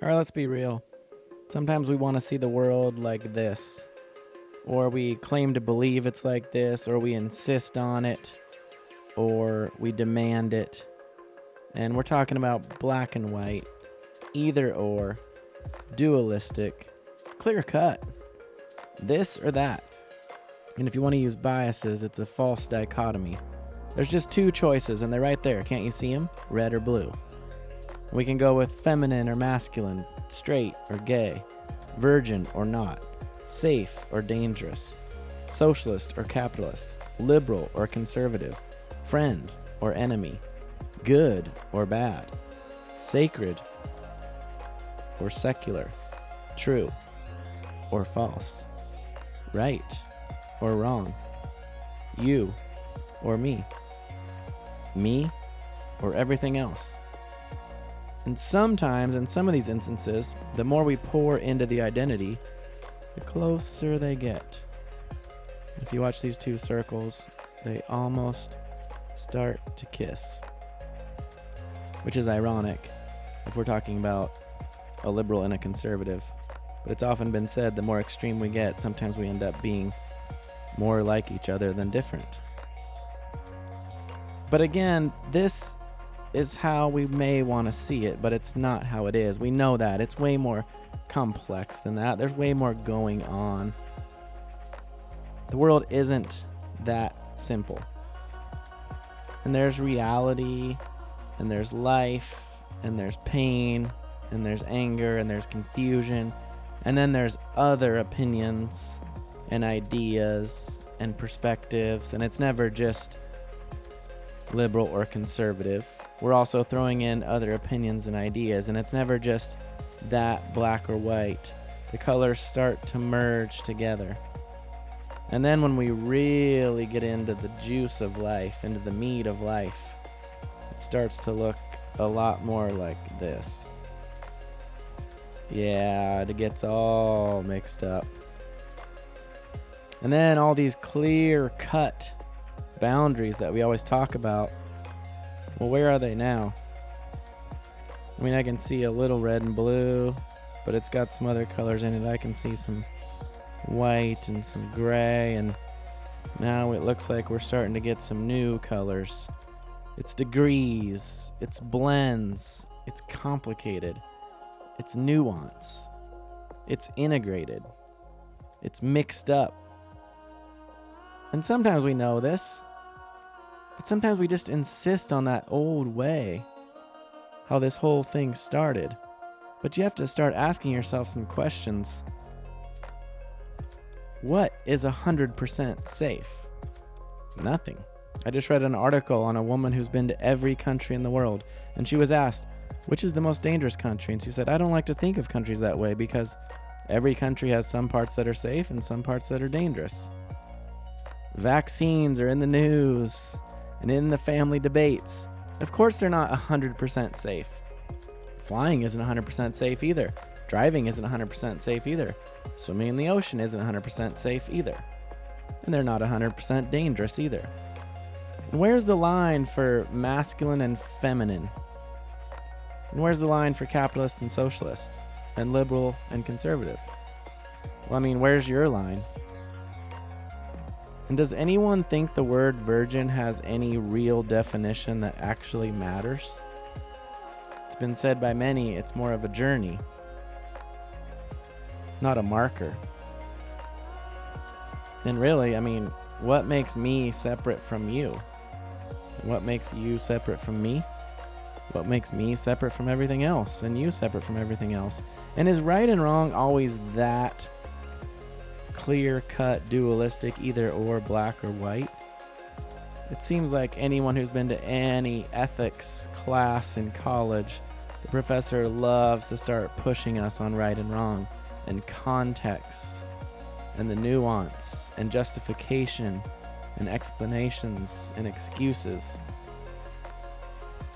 Or let's be real. Sometimes we want to see the world like this, or we claim to believe it's like this, or we insist on it, or we demand it. And we're talking about black and white, either or, dualistic, clear cut, this or that. And if you want to use biases, it's a false dichotomy. There's just two choices, and they're right there. Can't you see them? Red or blue. We can go with feminine or masculine, straight or gay, virgin or not, safe or dangerous, socialist or capitalist, liberal or conservative, friend or enemy, good or bad, sacred or secular, true or false, right or wrong, you or me or everything else. And sometimes, in some of these instances, the more we pour into the identity, the closer they get. If you watch these two circles, they almost start to kiss. Which is ironic if we're talking about a liberal and a conservative. But it's often been said the more extreme we get, sometimes we end up being more like each other than different. But again, this is how we may want to see it, but it's not how it is. We know that. It's way more complex than that. There's way more going on. The world isn't that simple. And there's reality, and there's life, and there's pain, and there's anger, and there's confusion, and then there's other opinions and ideas and perspectives, and it's never just liberal or conservative. We're also throwing in other opinions and ideas, and it's never just that black or white. The colors start to merge together. And then when we really get into the juice of life, into the meat of life, it starts to look a lot more like this. Yeah, it gets all mixed up. And then all these clear-cut boundaries that we always talk about, well, where are they now? I mean, I can see a little red and blue, but it's got some other colors in it. I can see some white and some gray, and now it looks like we're starting to get some new colors. It's degrees, it's blends, it's complicated, it's nuance, it's integrated, it's mixed up. And sometimes we know this, but sometimes we just insist on that old way, how this whole thing started. But you have to start asking yourself some questions. What is 100% safe? Nothing. I just read an article on a woman who's been to every country in the world, and she was asked, which is the most dangerous country? And she said, I don't like to think of countries that way because every country has some parts that are safe and some parts that are dangerous. Vaccines are in the news and in the family debates. Of course they're not 100% safe. Flying isn't 100% safe either. Driving isn't 100% safe either. Swimming in the ocean isn't 100% safe either. And they're not 100% dangerous either. And where's the line for masculine and feminine? And where's the line for capitalist and socialist? And liberal and conservative? Well, I mean, where's your line? And does anyone think the word virgin has any real definition that actually matters? It's been said by many, it's more of a journey, not a marker. And really, I mean, what makes me separate from you? And what makes you separate from me? What makes me separate from everything else and you separate from everything else? And is right and wrong always that clear-cut, dualistic, either or, black or white? It seems like anyone who's been to any ethics class in college, the professor loves to start pushing us on right and wrong and context and the nuance and justification and explanations and excuses.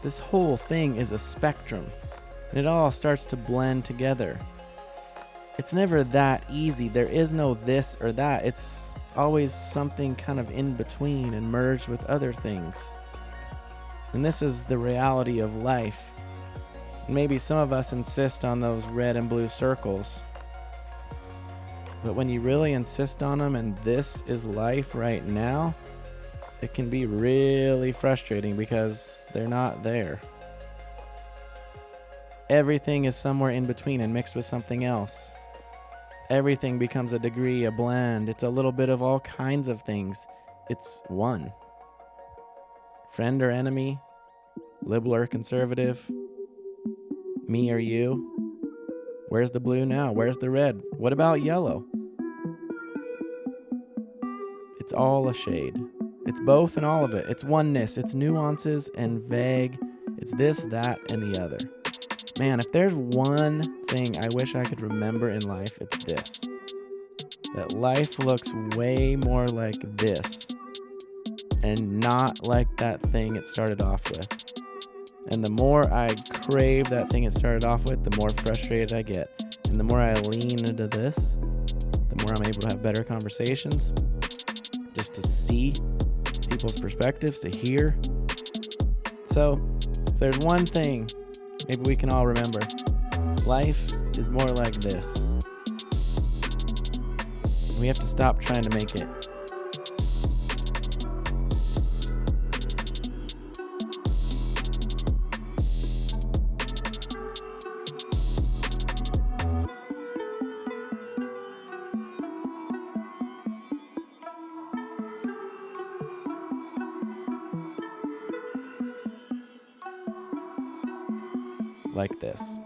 This whole thing is a spectrum, and it all starts to blend together. It's never that easy. There is no this or that. It's always something kind of in between and merged with other things. And this is the reality of life. Maybe some of us insist on those red and blue circles. But when you really insist on them and this is life right now, it can be really frustrating because they're not there. Everything is somewhere in between and mixed with something else. Everything becomes a degree, a blend. It's a little bit of all kinds of things. It's one. Friend or enemy, liberal or conservative, me or you. Where's the blue now? Where's the red? What about yellow? It's all a shade. It's both and all of it. It's oneness. It's nuances and vague. It's this, that, and the other. Man, if there's one thing I wish I could remember in life, it's this. That life looks way more like this and not like that thing it started off with. And the more I crave that thing it started off with, the more frustrated I get. And the more I lean into this, the more I'm able to have better conversations, just to see people's perspectives, to hear. So, if there's one thing maybe we can all remember, life is more like this. We have to stop trying to make it. Like this.